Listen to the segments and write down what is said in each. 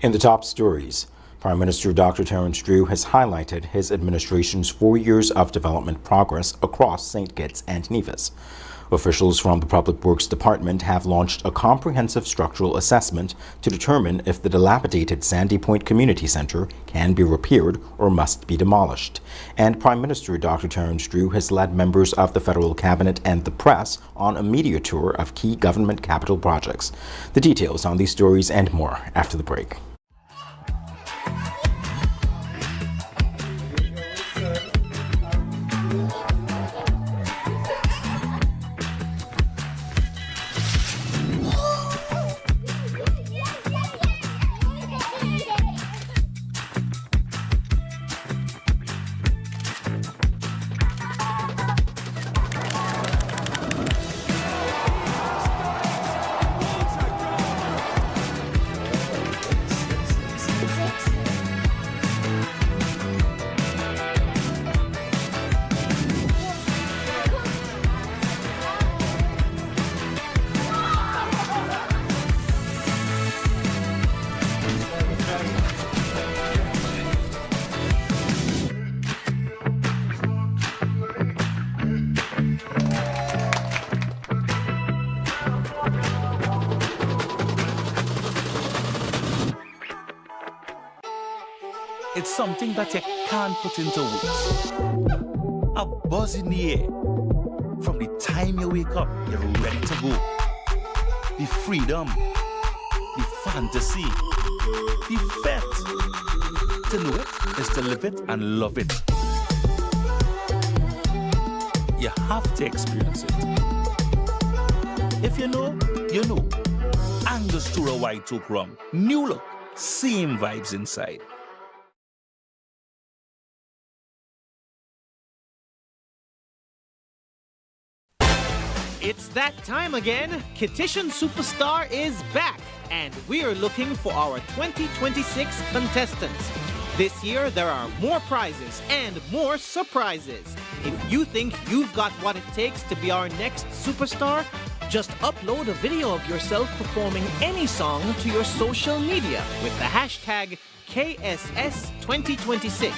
In the top stories, Prime Minister Dr. Terence Drew has highlighted his administration's 4 years of development progress across St. Kitts and Nevis. Officials from the Public Works Department have launched a comprehensive structural assessment to determine if the dilapidated Sandy Point Community Centre can be repaired or must be demolished. And Prime Minister Dr. Terence Drew has led members of the federal cabinet and the press on a media tour of key government capital projects. The details on these stories and more after the break. It's something that you can't put into words. A buzz in the air. From the time you wake up, you're ready to go. The freedom, the fantasy, the fete. To know it is to live it and love it. You have to experience it. If you know, you know. Angostura White Oak Rum. New look, same vibes inside. It's that time again. Kittition Superstar is back, and we are looking for our 2026 contestants. This year, there are more prizes and more surprises. If you think you've got what it takes to be our next superstar, just upload a video of yourself performing any song to your social media with the hashtag KSS2026,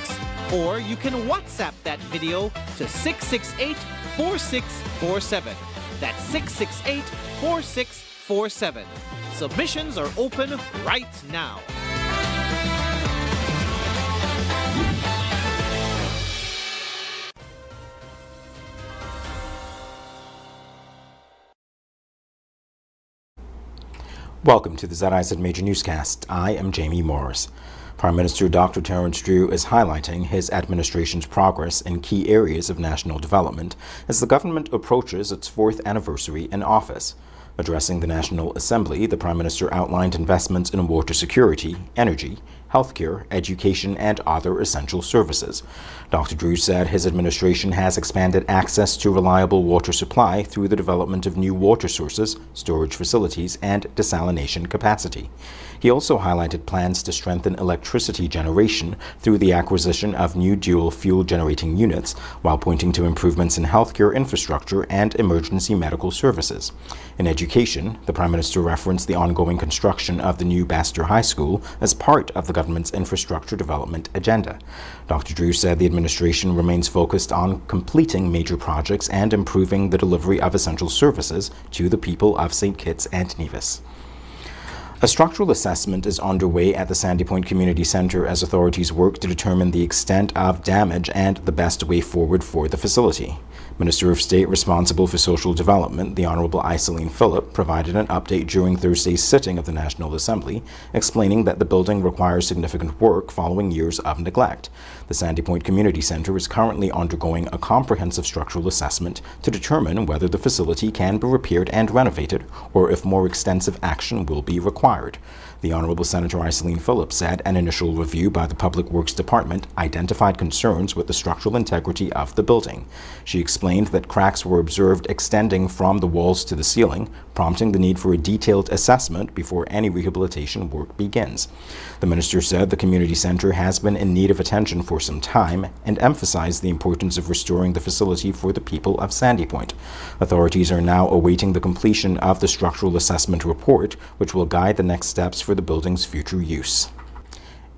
or you can WhatsApp that video to 668-4647. That's 668-4647. Submissions are open right now. Welcome to the ZIZ Major Newscast. I am Jamie Morris. Prime Minister Dr. Terence Drew is highlighting his administration's progress in key areas of national development as the government approaches its 4th anniversary in office. Addressing the National Assembly, the Prime Minister outlined investments in water security, energy, healthcare, education, and other essential services. Dr. Drew said his administration has expanded access to reliable water supply through the development of new water sources, storage facilities, and desalination capacity. He also highlighted plans to strengthen electricity generation through the acquisition of new dual-fuel generating units, while pointing to improvements in healthcare infrastructure and emergency medical services. In education, the Prime Minister referenced the ongoing construction of the new Baxter High School as part of the government's infrastructure development agenda. Dr. Drew said the administration remains focused on completing major projects and improving the delivery of essential services to the people of St. Kitts and Nevis. A structural assessment is underway at the Sandy Point Community Centre as authorities work to determine the extent of damage and the best way forward for the facility. Minister of State responsible for social development, the Honourable Iselene Phillip, provided an update during Thursday's sitting of the National Assembly, explaining that the building requires significant work following years of neglect. The Sandy Point Community Centre is currently undergoing a comprehensive structural assessment to determine whether the facility can be repaired and renovated, or if more extensive action will be required. The Honourable Senator Iselene Phillip said an initial review by the Public Works Department identified concerns with the structural integrity of the building. She explained that cracks were observed extending from the walls to the ceiling, prompting the need for a detailed assessment before any rehabilitation work begins. The minister said the community centre has been in need of attention for some time and emphasized the importance of restoring the facility for the people of Sandy Point. Authorities are now awaiting the completion of the structural assessment report, which will guide the next steps for for the building's future use.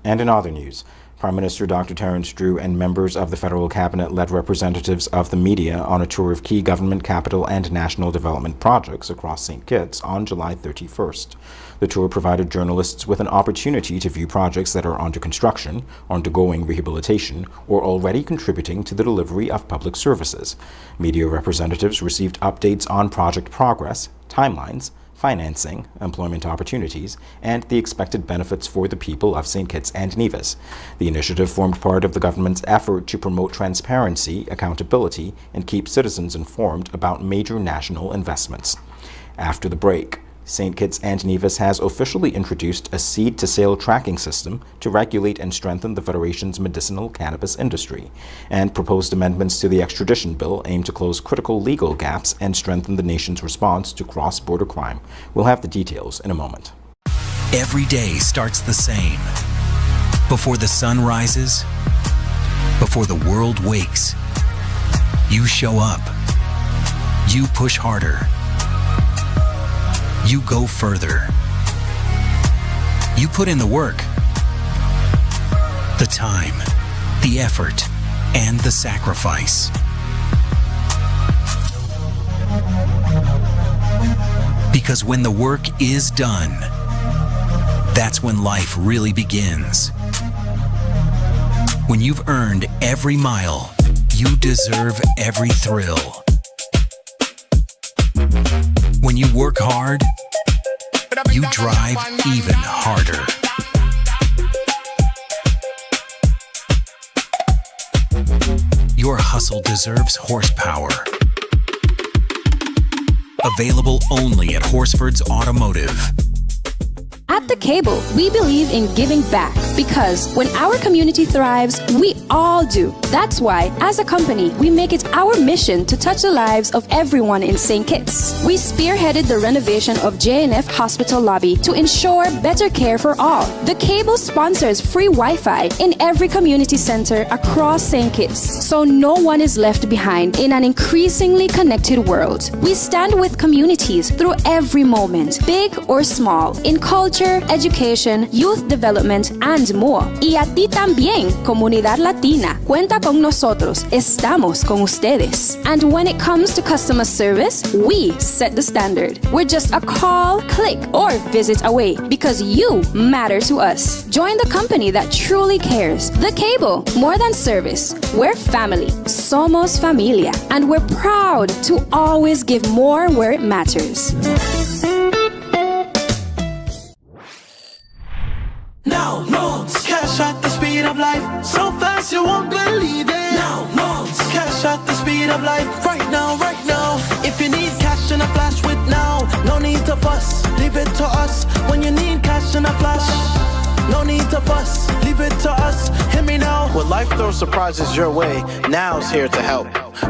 And in other news, Prime Minister Dr. Terence Drew and members of the federal cabinet led representatives of the media on a tour of key government capital and national development projects across St. Kitts on July 31st. The tour provided journalists with an opportunity to view projects that are under construction, undergoing rehabilitation, or already contributing to the delivery of public services. Media representatives received updates on project progress, timelines, financing, employment opportunities, and the expected benefits for the people of St. Kitts and Nevis. The initiative formed part of the government's effort to promote transparency, accountability, and keep citizens informed about major national investments. After the break, St. Kitts and Nevis has officially introduced a seed-to-sale tracking system to regulate and strengthen the Federation's medicinal cannabis industry, and proposed amendments to the Extradition bill aim to close critical legal gaps and strengthen the nation's response to cross-border crime. We'll have the details in a moment. Every day starts the same. Before the sun rises, before the world wakes, you show up. You push harder. You go further. You put in the work, the time, the effort, and the sacrifice. Because when the work is done, that's when life really begins. When you've earned every mile, you deserve every thrill. When you work hard, you drive even harder. Your hustle deserves horsepower. Available only at Horsford's Automotive. At The Cable, we believe in giving back because when our community thrives, we all do. That's why, as a company, we make it our mission to touch the lives of everyone in St. Kitts. We spearheaded the renovation of JNF Hospital lobby to ensure better care for all. The Cable sponsors free Wi-Fi in every community center across St. Kitts, so no one is left behind in an increasingly connected world. We stand with communities through every moment, big or small, in culture, education, youth development, and more. Y a ti también, Comunidad Latina. Cuenta con nosotros. Estamos con ustedes. And when it comes to customer service, we set the standard. We're just a call, click, or visit away because you matter to us. Join the company that truly cares. The Cable, more than service. We're family. Somos familia. And we're proud to always give more where it matters. Now loans, cash at the speed of life, so fast you won't believe it. Now loans, cash at the speed of life, right now, right now. If you need cash in a flash with now, no need to fuss, leave it to us. When you need cash in a flash, no need to fuss, leave it to us. Hear me now. When life throws surprises your way, now's here to help.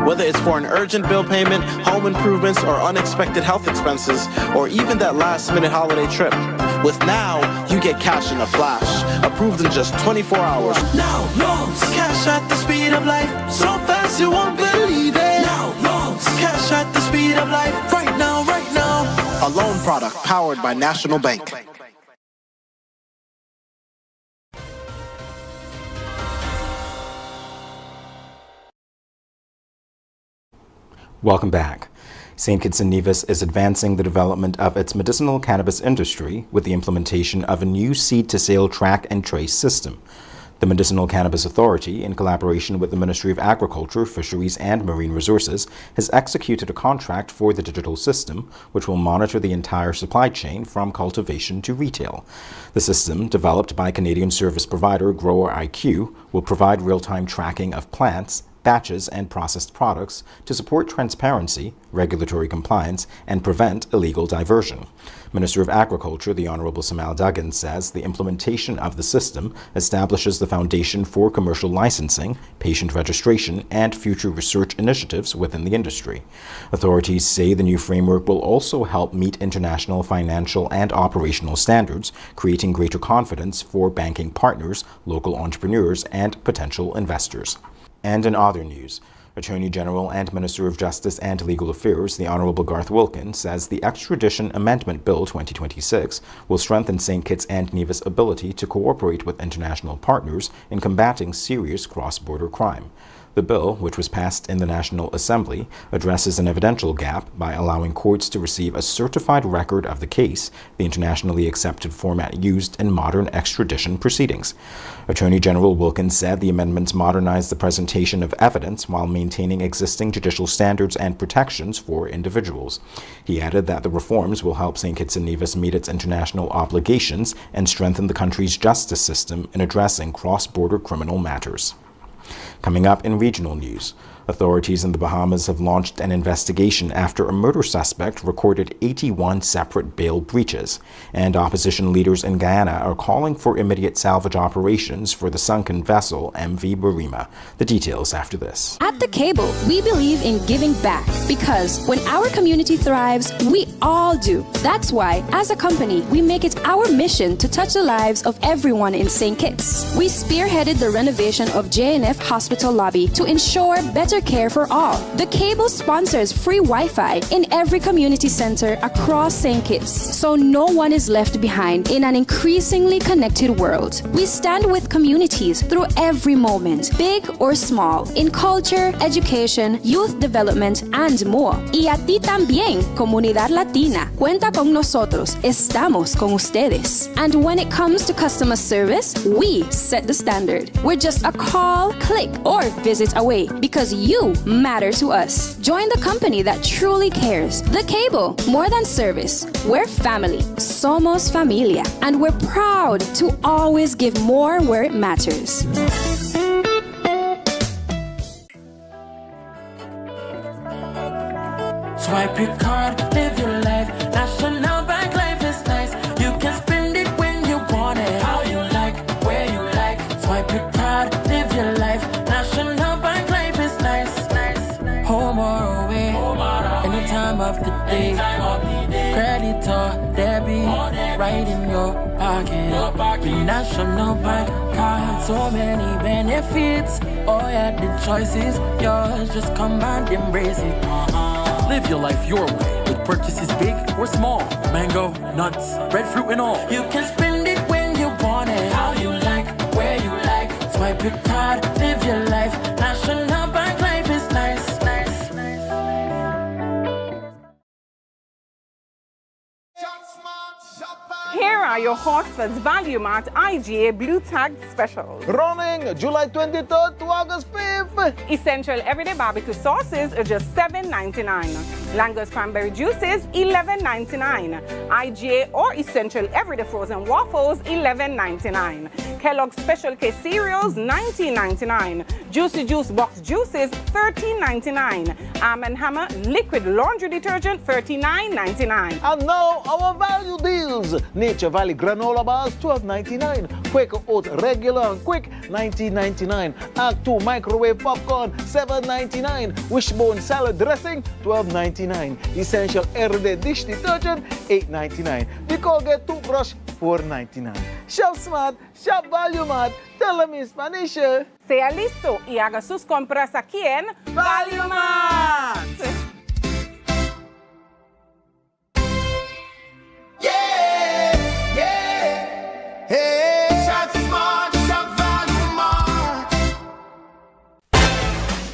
Whether it's for an urgent bill payment, home improvements, or unexpected health expenses, or even that last-minute holiday trip. With Now, you get cash in a flash, approved in just 24 hours. Now loans, cash at the speed of life, so fast you won't believe it. Now loans, cash at the speed of life, right now, right now. A loan product powered by National Bank. Welcome back. St. Kitts and Nevis is advancing the development of its medicinal cannabis industry with the implementation of a new seed-to-sale track and trace system. The Medicinal Cannabis Authority, in collaboration with the Ministry of Agriculture, Fisheries and Marine Resources, has executed a contract for the digital system, which will monitor the entire supply chain from cultivation to retail. The system, developed by Canadian service provider Grower IQ, will provide real-time tracking of plants, batches, and processed products to support transparency, regulatory compliance, and prevent illegal diversion. Minister of Agriculture, the Honourable Samal Duggan, says the implementation of the system establishes the foundation for commercial licensing, patient registration, and future research initiatives within the industry. Authorities say the new framework will also help meet international financial and operational standards, creating greater confidence for banking partners, local entrepreneurs, and potential investors. And in other news, Attorney General and Minister of Justice and Legal Affairs, the Honorable Garth Wilkins, says the Extradition Amendment Bill 2026 will strengthen St. Kitts and Nevis' ability to cooperate with international partners in combating serious cross-border crime. The bill, which was passed in the National Assembly, addresses an evidential gap by allowing courts to receive a certified record of the case, the internationally accepted format used in modern extradition proceedings. Attorney General Wilkins said the amendments modernize the presentation of evidence while maintaining existing judicial standards and protections for individuals. He added that the reforms will help St. Kitts and Nevis meet its international obligations and strengthen the country's justice system in addressing cross-border criminal matters. Coming up in regional news, authorities in the Bahamas have launched an investigation after a murder suspect recorded 81 separate bail breaches, and opposition leaders in Guyana are calling for immediate salvage operations for the sunken vessel MV Burima. The details after this. At The Cable, we believe in giving back because when our community thrives, we all do. That's why, as a company, we make it our mission to touch the lives of everyone in St. Kitts. We spearheaded the renovation of J&F Hospital lobby to ensure better care for all. The Cable sponsors free Wi-Fi in every community center across St. Kitts, so no one is left behind in an increasingly connected world. We stand with communities through every moment, big or small, in culture, education, youth development, and more. Y a ti también, comunidad latina. Cuenta con nosotros. Estamos con ustedes. And when it comes to customer service, we set the standard. We're just a call, click, or visit away because you matter to us. Join the company that truly cares. The Cable, more than service. We're family. Somos familia. And we're proud to always give more where it matters. Swipe your card, live your life. National Bank life is nice. You can spend it when you want it, how you like, where you like. Swipe your card, live your life. National Bank life is nice, nice. Home or away, any time of the day. Credit or debit, right in your pocket. With National Bank card, so many benefits. Oh yeah, the choice is yours. Just come and embrace it. Live your life your way with purchases big or small. Mango, nuts, breadfruit and all. You can spend it when you want it, how you like, where you like. Swipe your card, live your life. National Bank life is nice, nice, nice. Here are your Horsefords Value Mart IGA Blue Tag specials. Running July 23rd to August 5th. Essential everyday barbecue sauces are just $7.99. Langer's cranberry juices, $11.99. IGA or Essential everyday frozen waffles, $11.99. Kellogg's Special K cereals, $19.99. Juicy Juice box juices, $13.99. Arm & Hammer liquid laundry detergent, $39.99. And now our value deals. Nature Valley granola bars, $12.99. Quaker Oat regular and quick, $19.99. Act 2 microwave popcorn, $7.99. Wishbone salad dressing, $12.99. Essential everyday dish detergent, $8.99. The Colgate toothbrush, $4.99. Shop smart, shop value mart. Tell them in Spanish. Sea listo y haga sus compras aquí en Value Mart.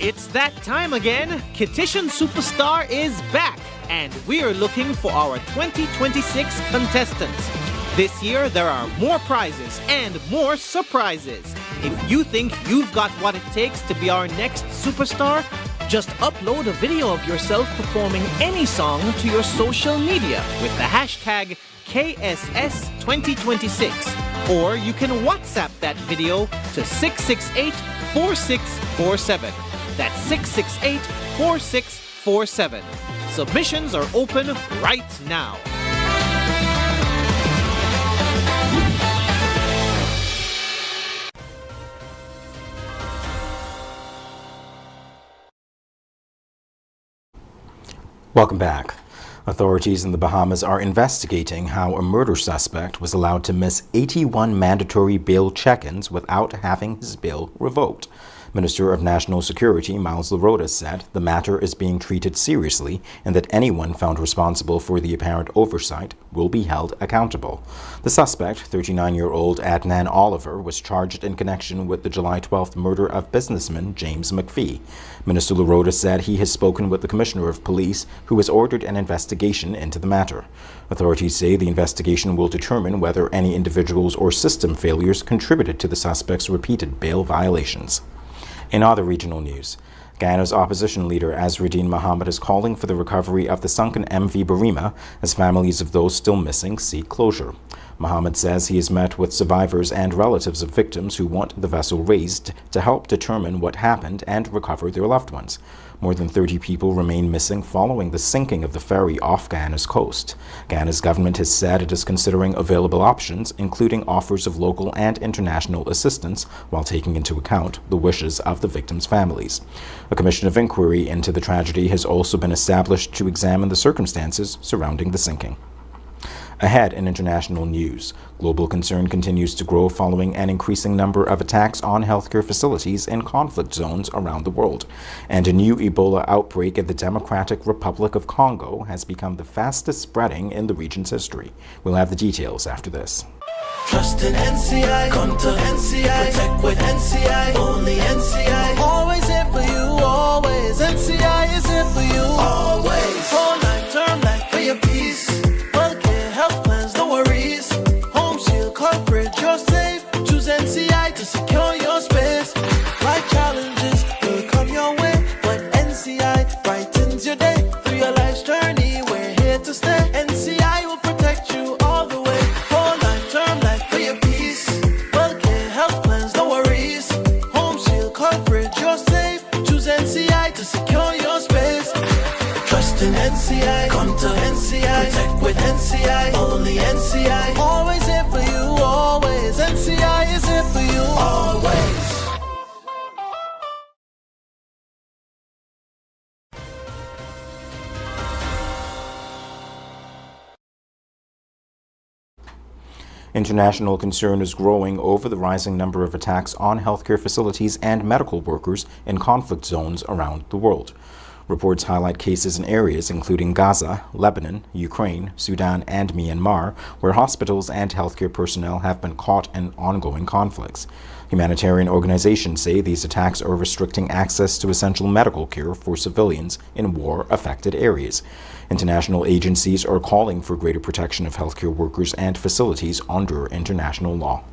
It's that time again. Kittition Superstar is back, and we are looking for our 2026 contestants. This year, there are more prizes and more surprises. If you think you've got what it takes to be our next superstar, just upload a video of yourself performing any song to your social media with the hashtag KSS2026, or you can WhatsApp that video to 668-4647. That's 668-4647. Submissions are open right now. Welcome back. Authorities in the Bahamas are investigating how a murder suspect was allowed to miss 81 mandatory bail check-ins without having his bail revoked. Minister of National Security Miles Laroda said the matter is being treated seriously and that anyone found responsible for the apparent oversight will be held accountable. The suspect, 39-year-old Adnan Oliver, was charged in connection with the July 12th murder of businessman James McPhee. Minister Laroda said he has spoken with the Commissioner of Police, who has ordered an investigation into the matter. Authorities say the investigation will determine whether any individuals or system failures contributed to the suspect's repeated bail violations. In other regional news, Guyana's opposition leader Azruddin Mohammed is calling for the recovery of the sunken MV Barima as families of those still missing seek closure. Mohammed says he has met with survivors and relatives of victims who want the vessel raised to help determine what happened and recover their loved ones. More than 30 people remain missing following the sinking of the ferry off Guyana's coast. Guyana's government has said it is considering available options, including offers of local and international assistance, while taking into account the wishes of the victims' families. A commission of inquiry into the tragedy has also been established to examine the circumstances surrounding the sinking. Ahead in international news, global concern continues to grow following an increasing number of attacks on healthcare facilities in conflict zones around the world. And a new Ebola outbreak in the Democratic Republic of Congo has become the fastest spreading in the region's history. We'll have the details after this. Trust in NCI, come to NCI, protect with NCI, only NCI, always here for you, always, NCI is here for you, always, whole life, term life for your peace. Health plans, no worries. Home shield coverage, you're safe. Choose NCI to secure your space. Life challenges will come your way, but NCI brightens your day. Through your life's journey, we're here to stay. NCI will protect you all the way. Whole life, term life for your peace. Well-care health plans, no worries. Home shield coverage, you're safe. Choose NCI to secure your space. Trust in NCI, come to NCI, protect with NCI, only NCI, always here for you, always, NCI is here for you, always. International concern is growing over the rising number of attacks on healthcare facilities and medical workers in conflict zones around the world. Reports highlight cases in areas including Gaza, Lebanon, Ukraine, Sudan, and Myanmar, where hospitals and healthcare personnel have been caught in ongoing conflicts. Humanitarian organizations say these attacks are restricting access to essential medical care for civilians in war-affected areas. International agencies are calling for greater protection of healthcare workers and facilities under international law.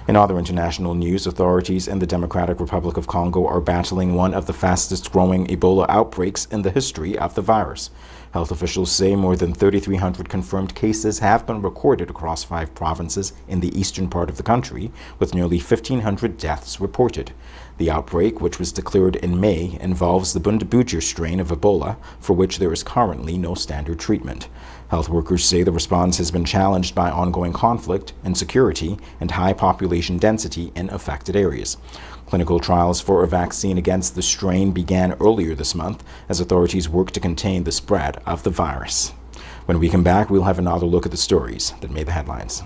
In other international news, authorities in the Democratic Republic of Congo are battling one of the fastest-growing Ebola outbreaks in the history of the virus. Health officials say more than 3,300 confirmed cases have been recorded across 5 provinces in the eastern part of the country, with nearly 1,500 deaths reported. The outbreak, which was declared in May, involves the Bundibugyo strain of Ebola, for which there is currently no standard treatment. Health workers say the response has been challenged by ongoing conflict, insecurity, and high population density in affected areas. Clinical trials for a vaccine against the strain began earlier this month as authorities work to contain the spread of the virus. When we come back, we'll have another look at the stories that made the headlines.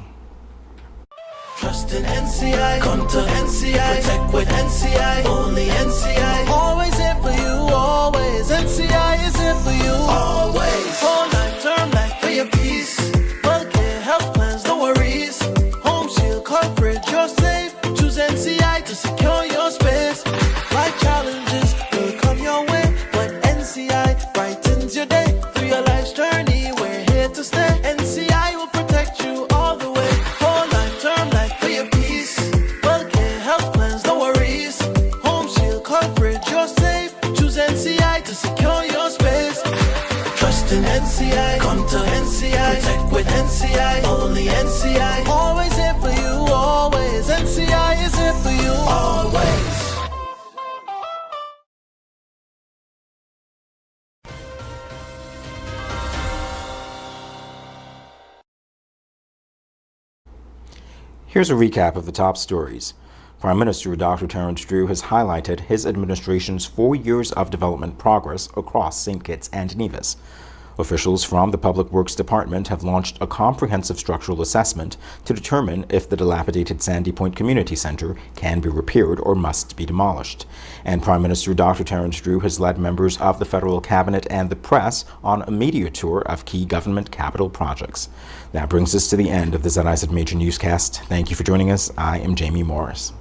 Trust in NCI, come to NCI, protect with NCI, only NCI, always here for you, always, NCI is here for you, always, whole life, term life for your peace, well-care health plans, no worries, home shield coverage, you're safe, choose NCI to secure your space, life challenges will come your way, but NCI brightens your day, through your life's journey, we're here to stay, NCI will protect you all the way, whole life, term life for your peace, well-care health plans, no worries, home shield coverage, you're safe, choose NCI to secure your space, trust in NCI, come to NCI, protect with NCI, only NCI, always here for you, always, NCI is here for you, always. Here's a recap of the top stories. Prime Minister Dr. Terence Drew has highlighted his administration's 4 years of development progress across St. Kitts and Nevis. Officials from the Public Works Department have launched a comprehensive structural assessment to determine if the dilapidated Sandy Point Community Center can be repaired or must be demolished. And Prime Minister Dr. Terrence Drew has led members of the federal cabinet and the press on a media tour of key government capital projects. That brings us to the end of the ZIZ Major Newscast. Thank you for joining us. I am Jamie Morris.